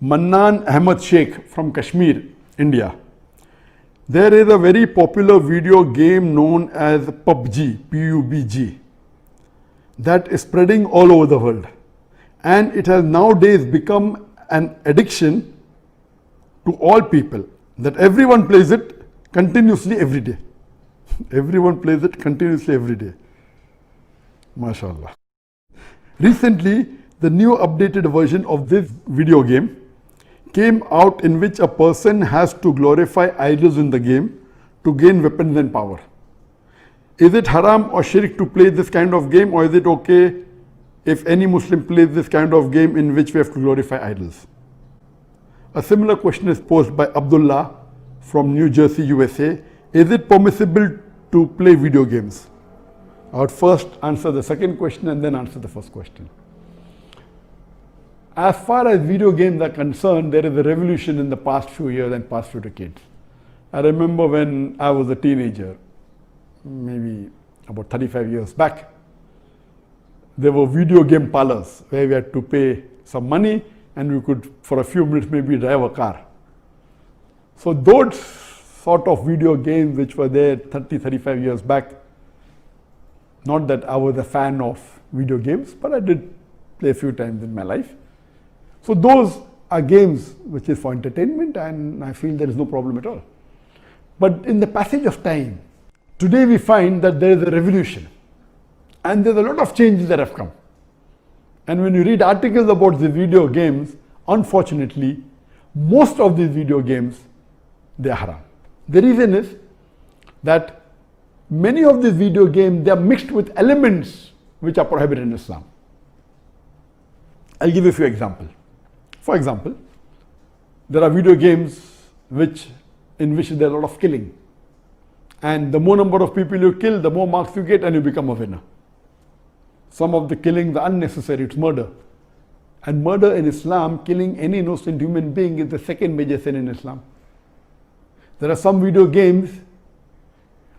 Mannan Ahmed Sheikh from Kashmir, India. There is a very popular video game known as Pubg, P-U-B-G, that is spreading all over the world. And it has nowadays become an addiction to all people, that everyone plays it continuously every day. Everyone plays it continuously every day. MashaAllah. Recently, the new updated version of this video game came out, in which a person has to glorify idols in the game to gain weapons and power. Is it haram or shirk to play this kind of game, or is it okay if any Muslim plays this kind of game in which we have to glorify idols? A similar question is posed by Abdullah from New Jersey, USA. Is it permissible to play video games? I would first answer the second question and then answer the first question. As far as video games are concerned, there is a revolution in the past few years and past few decades. I remember when I was a teenager, maybe about 35 years back, there were video game parlors where we had to pay some money and we could, for a few minutes, maybe drive a car. So those sort of video games which were there 30, 35 years back, not that I was a fan of video games, but I did play a few times in my life. So those are games which is for entertainment, and I feel there is no problem at all. But in the passage of time, today we find that there is a revolution and there's a lot of changes that have come. And when you read articles about the video games, unfortunately, most of these video games, they are haram. The reason is that many of these video games, they are mixed with elements which are prohibited in Islam. I'll give you a few examples. For example, there are video games in which there is a lot of killing. And the more number of people you kill, the more marks you get and you become a winner. Some of the killings are unnecessary, it's murder. And murder in Islam, killing any innocent human being, is the second major sin in Islam. There are some video games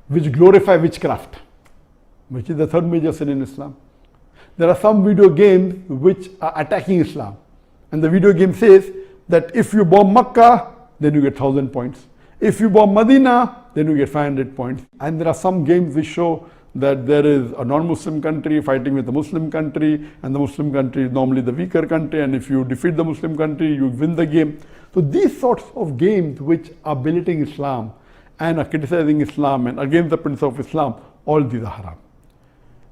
which glorify witchcraft, which is the third major sin in Islam. There are some video games which are attacking Islam. And the video game says that if you bomb Makkah, then you get 1,000 points. If you bomb Medina, then you get 500 points. And there are some games which show that there is a non-Muslim country fighting with a Muslim country, and the Muslim country is normally the weaker country, and if you defeat the Muslim country, you win the game. So these sorts of games which are belittling Islam and are criticizing Islam and against the principle of Islam, all these are haram.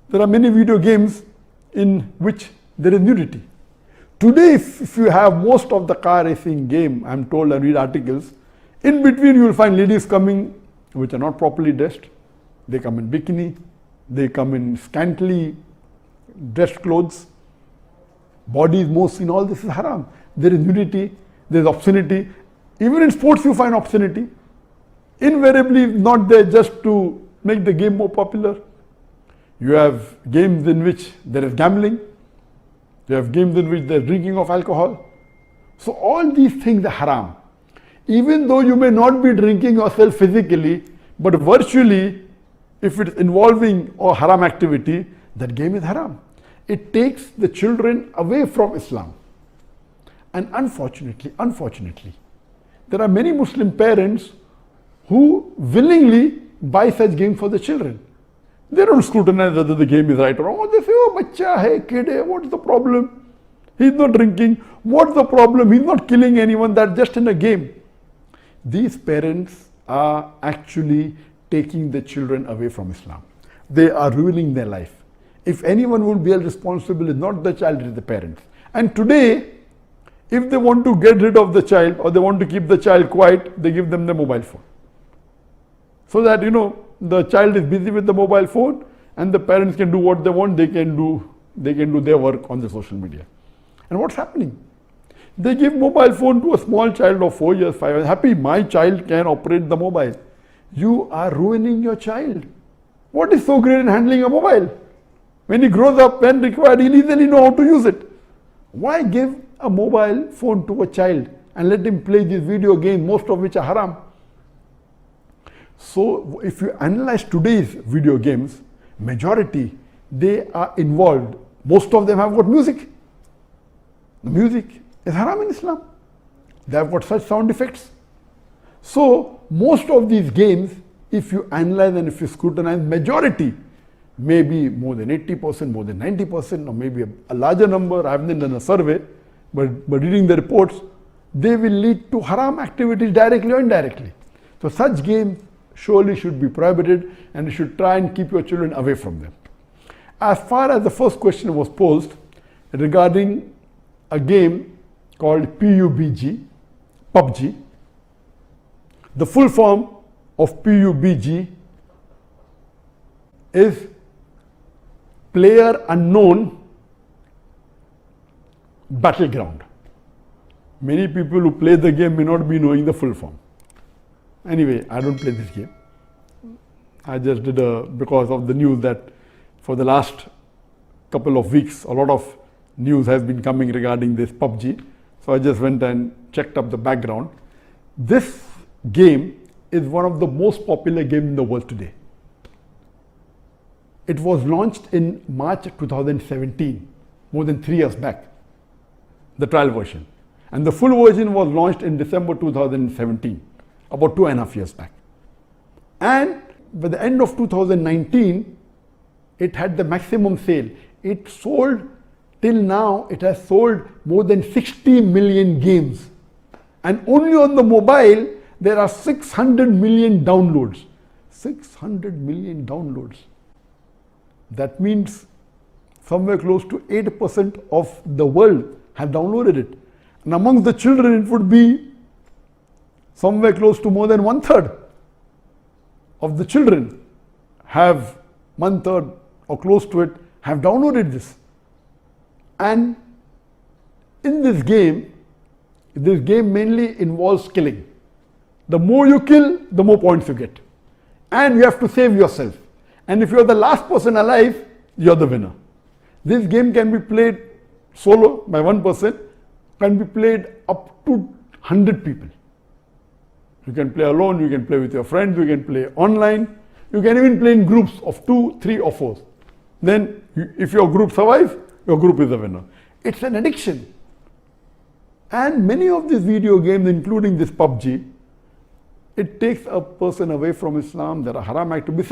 There are many video games in which there is nudity. Today, if you have most of the car racing game, I'm told, I read articles, in between you will find ladies coming which are not properly dressed. They come in bikini, they come in scantily dressed clothes, bodies more seen, all this is haram. There is nudity, there is obscenity. Even in sports you find obscenity. Invariably not there just to make the game more popular. You have games in which there is gambling. You have games in which there is drinking of alcohol. So all these things are haram. Even though you may not be drinking yourself physically, but virtually, if it is involving a haram activity, that game is haram. It takes the children away from Islam. And unfortunately, there are many Muslim parents who willingly buy such games for the children. They don't scrutinize whether the game is right or wrong. They say, oh, bacha hai, kid hai, what's the problem? He's not drinking. What's the problem? He's not killing anyone. That's just in a game. These parents are actually taking the children away from Islam. They are ruining their life. If anyone will be held responsible, it's not the child, it's the parents. And today, if they want to get rid of the child or they want to keep the child quiet, they give them the mobile phone. So that, the child is busy with the mobile phone and the parents can do what they want, they can do their work on the social media. And what's happening? They give mobile phone to a small child of 4 years, 5 years. Happy, my child can operate the mobile. You are ruining your child. What is so great in handling a mobile? When he grows up, when required, he'll easily know how to use it. Why give a mobile phone to a child and let him play these video games, most of which are haram? So if you analyze today's video games, majority, they are involved. Most of them have got music. The music is haram in Islam. They have got such sound effects. So most of these games, if you analyze and if you scrutinize, majority, maybe more than 80%, more than 90%, or maybe a larger number, I haven't done a survey, but reading the reports, they will lead to haram activities directly or indirectly. So such games surely should be prohibited, and you should try and keep your children away from them. As far as the first question was posed regarding a game called Pubg, the full form of Pubg is Player Unknown Battleground. Many people who play the game may not be knowing the full form. Anyway, I don't play this game. I just did because of the news that for the last couple of weeks, a lot of news has been coming regarding this Pubg. So I just went and checked up the background. This game is one of the most popular games in the world today. It was launched in March 2017, more than 3 years back, the trial version. And the full version was launched in December 2017, about 2.5 years back. And by the end of 2019, it had the maximum sale. It sold, till now, it has sold more than 60 million games. And only on the mobile, there are 600 million downloads. 600 million downloads. That means somewhere close to 8% of the world have downloaded it. And amongst the children, it would be somewhere close to more than 1/3 of the children have 1/3 or close to it have downloaded this. And in this game mainly involves killing. The more you kill, the more points you get. And you have to save yourself. And if you're the last person alive, you're the winner. This game can be played solo by one person, can be played up to 100 people. You can play alone, you can play with your friends, you can play online, you can even play in groups of 2, 3 or 4. Then if your group survives, your group is the winner. It's an addiction. And many of these video games, including this Pubg, it takes a person away from Islam. There are haram activities.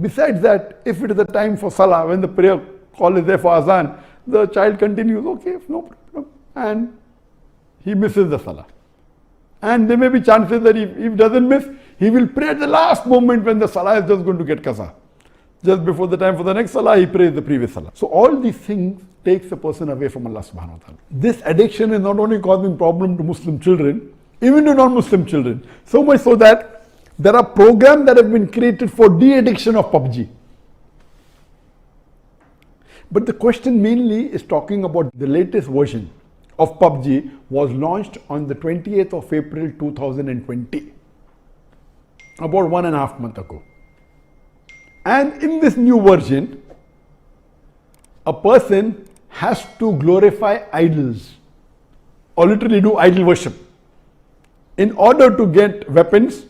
Besides that, if it is the time for Salah, when the prayer call is there for Azan, the child continues, okay, no problem. And he misses the Salah. And there may be chances that if he doesn't miss, he will pray at the last moment when the Salah is just going to get qaza. Just before the time for the next Salah, he prays the previous Salah. So all these things takes a person away from Allah subhanahu wa ta'ala. This addiction is not only causing problem to Muslim children, even to non-Muslim children. So much so that there are programs that have been created for de-addiction of Pubg. But the question mainly is talking about the latest version of Pubg was launched on the 28th of April 2020, about 1.5 months ago. And in this new version, a person has to glorify idols or literally do idol worship in order to get weapons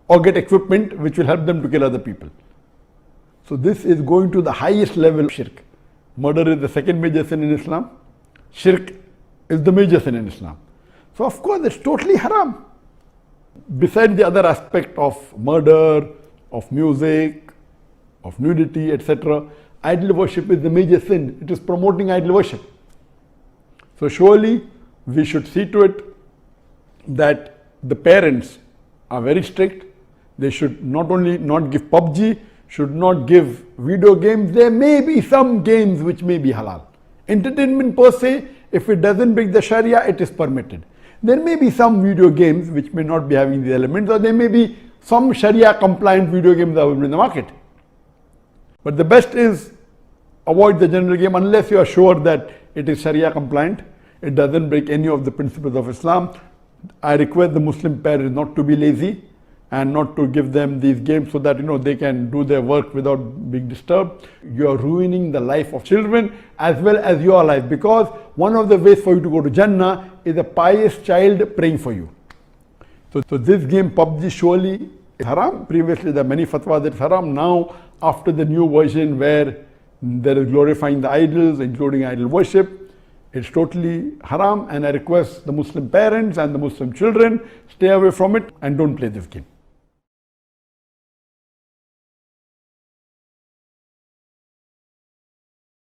or get equipment which will help them to kill other people. So this is going to the highest level of shirk. Murder is the second major sin in Islam. Shirk is the major sin in Islam. So of course it's totally haram. Besides the other aspect of murder, of music, of nudity, etc., idol worship is the major sin. It is promoting idol worship. So surely we should see to it that the parents are very strict. They should not only not give Pubg, should not give video games. There may be some games which may be halal. Entertainment per se, if it doesn't break the Sharia, it is permitted. There may be some video games which may not be having the elements, or there may be some Sharia compliant video games available in the market. But the best is avoid the general game unless you are sure that it is Sharia compliant. It doesn't break any of the principles of Islam. I request the Muslim parents not to be lazy and not to give them these games so that they can do their work without being disturbed. You are ruining the life of children as well as your life, because one of the ways for you to go to Jannah is a pious child praying for you. So this game Pubg surely is haram. Previously there are many fatwas that it's haram. Now after the new version where there is glorifying the idols, including idol worship, It's totally haram, and I request the Muslim parents and the Muslim children, stay away from it and don't play this game.